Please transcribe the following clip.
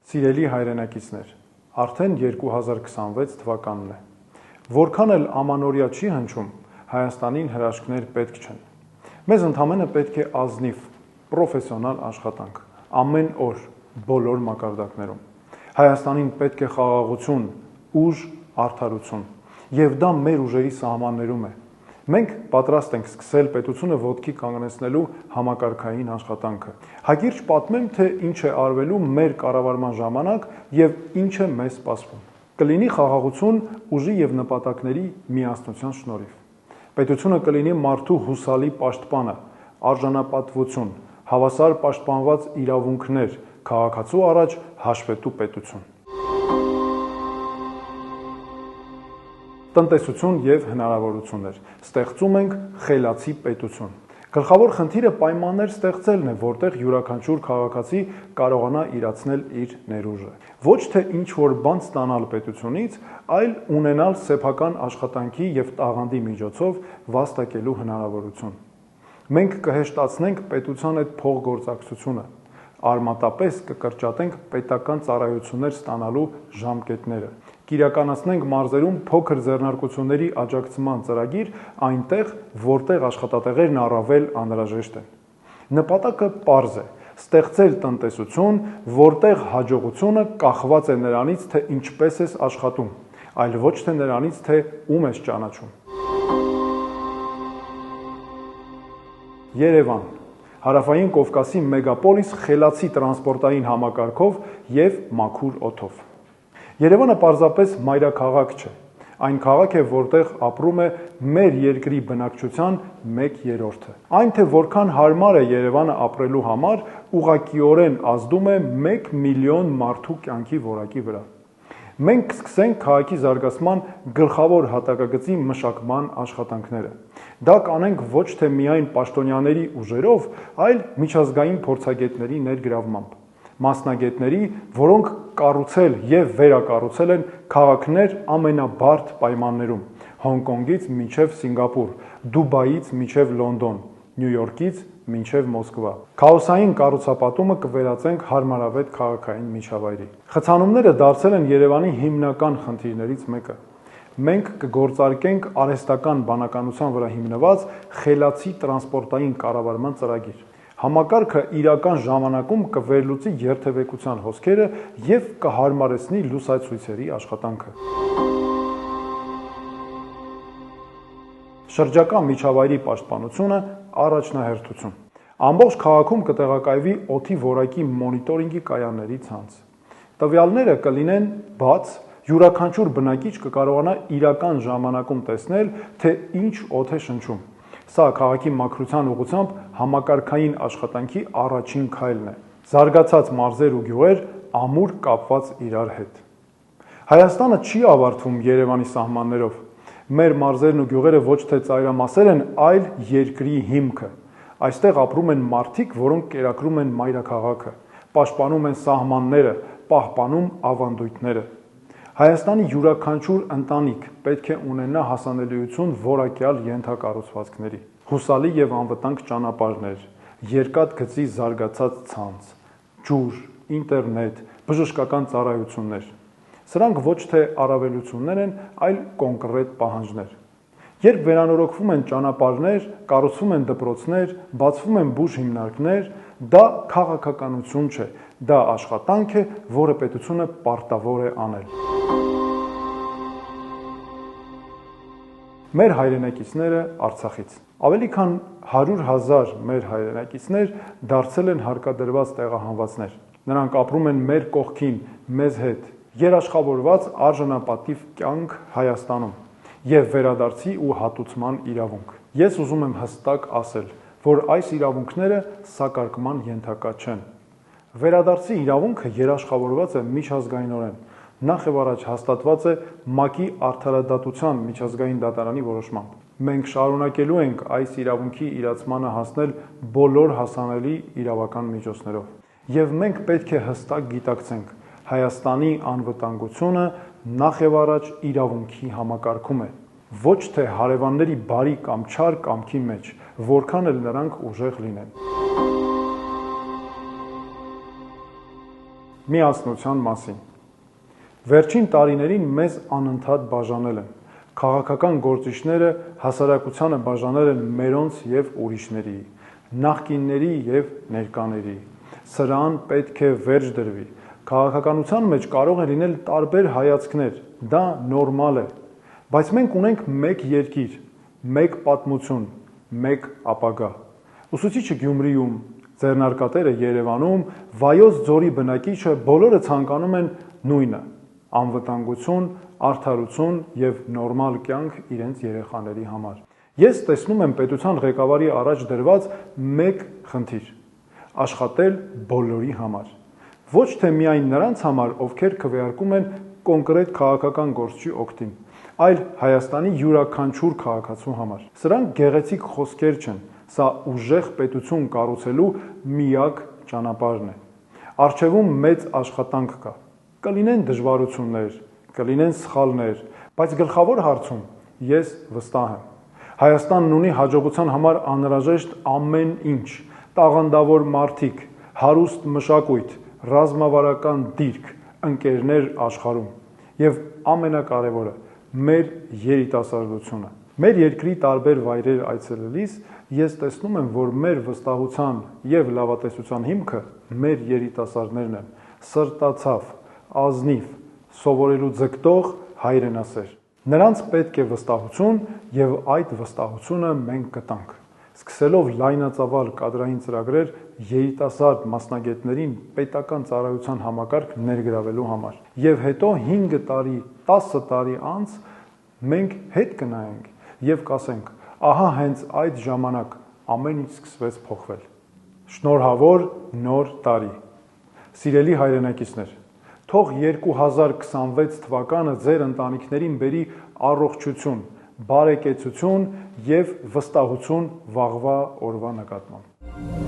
Սիրելի հայրենակիցներ, արդեն 2026 թվականն է։ Որքան էլ ամանորյա չի հնչում, Հայաստանին հրաշքներ պետք չեն։ Մեզ ընդամենը պետք է ազնիվ, պրոֆեսիոնալ աշխատանք, ամեն օր, բոլոր մակարդակներում։ Հայաստանին պետք է խաղաղություն, ուժ, արդարություն, եւ դա մեր ուժերի սահմաններում է։ Մենք պատրաստ ենք սկսել պետությունը ոտքի կանգնեցնելու համակարգային աշխատանքը։ Հակիրճ պատմեմ, թե ինչ է արվելու մեր կառավարման ժամանակ եւ ինչ է մեզ սպասվում։ Կլինի խաղաղություն ուժի եւ նպատակների միասնության շնորհիվ։ Պետությունը կլինի մարդու հուսալի պաշտպանը, արժանապատվություն, հավասար պաշտպանված իրավունքներ, քաղաքացու առաջ հաշվետու պետություն։ Տնտեսություն եւ հնարավորություններ։ Ստեղծում ենք խելացի պետություն։ Գլխավոր խնդիրը պայմաններ ստեղծելն է, որտեղ յուրաքանչյուր քաղաքացի կարողանա իրացնել իր ներուժը։ Ոչ թե ինչ-որ բան ստանալ պետությունից, այլ ունենալ սեփական աշխատանքի եւ տաղանդի միջոցով վաստակելու հնարավորություն։ Մենք կհեշտացնենք պետության այդ փոխգործակցությունը, արմատապես կկրճատենք պետական ծառայություններ ստանալու ժամկետները, կիրականացնենք մարզերում փոքր ձեռնարկությունների աջակցման ծրագիր այնտեղ, որտեղ աշխատատեղերն առավել անհրաժեշտ են։ Նպատակը պարզ է՝ ստեղծել տնտեսություն, որտեղ հաջողությունը կախված է նրանից, թե ինչպես ես աշխատում, այլ ոչ թե նրանից, թե ում ես ճանաչում։ Երևան, Հարավային Կովկասի մեգապոլիս խելացի տրանսպորտային համակարգով եւ մաքուր օդով։ Երևանը պարզապես մայրաքաղաք չէ։ Այն քաղաք է, որտեղ ապրում է մեր երկրի բնակչության 1/3-ը։ Այն թե որքան հարմար է Երևանը ապրելու համար, ուղղակիորեն ազդում է 1 միլիոն մարդու կյանքի որակի վրա։ Մենք կսկսենք քաղաքի զարգացման գլխավոր հատակագծի մշակման աշխատանքները։ Դա կանենք ոչ թե միայն պաշտոնյաների ուժերով, այլ միջազգային փորձագետների ներգրավմամբ։ Մասնագետների, որոնք կառուցել եւ վերակառուցել են քաղաքներ ամենաբարդ պայմաններում՝ Հոնկոնգից մինչև Սինգապուր, Դուբայից մինչև Լոնդոն, Նյու Յորքից մինչև Մոսկվա։ Քաոսային կառուցապատումը կվերածենք հարմարավետ քաղաքային միջավայրի։ Խցանումները դարձել են Երևանի հիմնական խնդիրներից մեկը։ Մենք կգործարկենք արհեստական բանականության վրա հիմնված խելացի տրանսպորտային կառավարման ծրագիր։ Համակարգը իրական ժամանակում կվերլուծի երթևեկության հոսքերը եւ կհարմարեցնի լուսացույցերի աշխատանքը։ Շրջակա միջավայրի պաշտպանությունը առաջնահերթություն։ Ամբողջ քաղաքում կտեղակայվի օդի որակի մոնիտորինգի կայանների ցանց։ Տվյալները կլինեն բաց, յուրաքանչյուր բնակիչ կկարողանա իրական ժամանակում տեսնել, թե ինչ օդ է շնչում։ Սա քաղաքի մաքրության ուղղությամբ համակարգային աշխատանքի առաջին քայլն է։ Զարգացած մարզեր ու գյուղեր ամուր կապված իրար հետ։ Հայաստանը չի ավարտվում Երևանի սահմաններով։ Մեր մարզերն ու գյուղերը ոչ թե ծայրամասեր են, այլ երկրի հիմքը։ Այստեղ ապրում են մարդիկ, որոնք կերակրում են մայրաքաղաքը, պաշտպանում են սահմանները, պահպանում ավանդույթները։ Հայաստանի յուրաքանչյուր ընտանիք պետք է ունենա հասանելիություն որակյալ ենթակառուցվածքների, հուսալի եւ անվտանգ ճանապարհներ, երկաթ գծի զարգացած ցանց, ջուր, ինտերնետ, բժշկական ծառայություններ։ Սրանք ոչ թե առավելություններ են, այլ կոնկրետ պահանջներ։ Երբ վերանորոգվում են ճանապարհներ, կառուցվում են դպրոցներ, բացվում են բուժ հիմնարկներ, դա քաղաքականություն չէ, դա աշխատանք է, որը պետությունը պարտավոր է անել։ Մեր հայրենակիցները Արցախից։ Ավելի քան 100,000 մեր հայրենակիցներ դարձել են հարկադրված տեղահանվածներ։ Նրանք ապրում են մեր կողքին, մեզ հետ, երաշխավորված արժանապատիվ կյանք Հայաստանում եւ վերադարձի ու հատուցման իրավունք։ Ես ուզում եմ հստակ ասել, որ այս իրավունքները սակարկման ենթակա չեն։ Վերադարձի իրավունքը երաշխավորված է միջազգայինորեն, նախ եւ առաջ հաստատված է ՄԱԿ-ի արդարադատության միջազգային դատարանի որոշմամբ։ Մենք շարունակելու ենք այս իրավունքի իրացմանը հասնել բոլոր հասանելի իրավական միջոցներով։ Եվ մենք պետք է հստակ գիտակցենք, Հայաստանի անվտանգությունը նախ եւ առաջ իրավունքի համակարգում է, ոչ թե հարևանների բարի կամ չար կամքի մեջ, որքան էլ նրանք ուժեղ լինեն։ միասնության մասին։ Վերջին տարիներին մեզ անընդհատ բաժանել են։ Քաղաքական գործիչները հասարակությանը բաժանել են մերոնց եւ ուրիշների, նախկինների եւ ներկաների։ Սրան պետք է վերջ դրվի։ Քաղաքականության մեջ կարող է լինել տարբեր հայացքներ, դա նորմալ է, բայց մենք ունենք մեկ երկիր, մեկ պատմություն, մեկ ապագա։ Ուսուցիչը Գյումրիում, ձեռնարկատերը Երևանում, Վայոց ձորի բնակիչը բոլորը ցանկանում են նույնը՝ անվտանգություն, արդարություն եւ նորմալ կյանք իրենց երեխաների համար։ Ես տեսնում եմ պետության ղեկավարի առաջ դրված մեկ խնդիր՝ աշխատել բոլորի համար։ Ոչ թե միայն նրանց համար, ովքեր քվեարկում են կոնկրետ քաղաքական գործչի օգտին, այլ Հայաստանի յուրաքանչյուր քաղաքացու համար։ Սրանք գեղեցիկ խոսքեր չեն, սա ուժեղ պետություն կառուցելու միակ ճանապարհն է։ Առջևում մեծ աշխատանք կա։ Կլինեն դժվարություններ, կլինեն սխալներ, բայց գլխավոր հարցում ես վստահ եմ։ Հայաստանն ունի հաջողության համար անհրաժեշտ ամեն ինչ՝ տաղանդավոր մարդիկ, հարուստ մշակույթ, ռազմավարական դիրք, ընկերներ աշխարհում եւ ամենակարևորը՝ մեր երիտասարդությունը։ Մեր երկրի տարբեր վայրեր այցելելիս ես տեսնում եմ, որ մեր վստահության եւ լավատեսության հիմքը մեր երիտասարդներն են՝ սրտացավ, ազնիվ, սովորելու ձգտող, հայրենասեր։ Նրանց պետք է վստահություն եւ այդ վստահությունը մենք կտանք։ Սկսելով լայնածավալ կադրային ծրագրեր երիտասարդ մասնագետներին պետական ծառայության համակարգ ներգրավելու համար։ Եվ հետո 5 տարի, 10 տարի անց մենք հետ կնայենք եւ կասենք. ահա հենց այդ ժամանակ ամեն ինչ սկսվեց փոխվել։ Շնորհավոր նոր տարի։ Սիրելի հայրենակիցներ, թող 2026 թվականը ձեր ընտանիքներին բերի առողջություն, բարեկեցություն եւ վստահություն վաղվա օրվա նկատմամբ։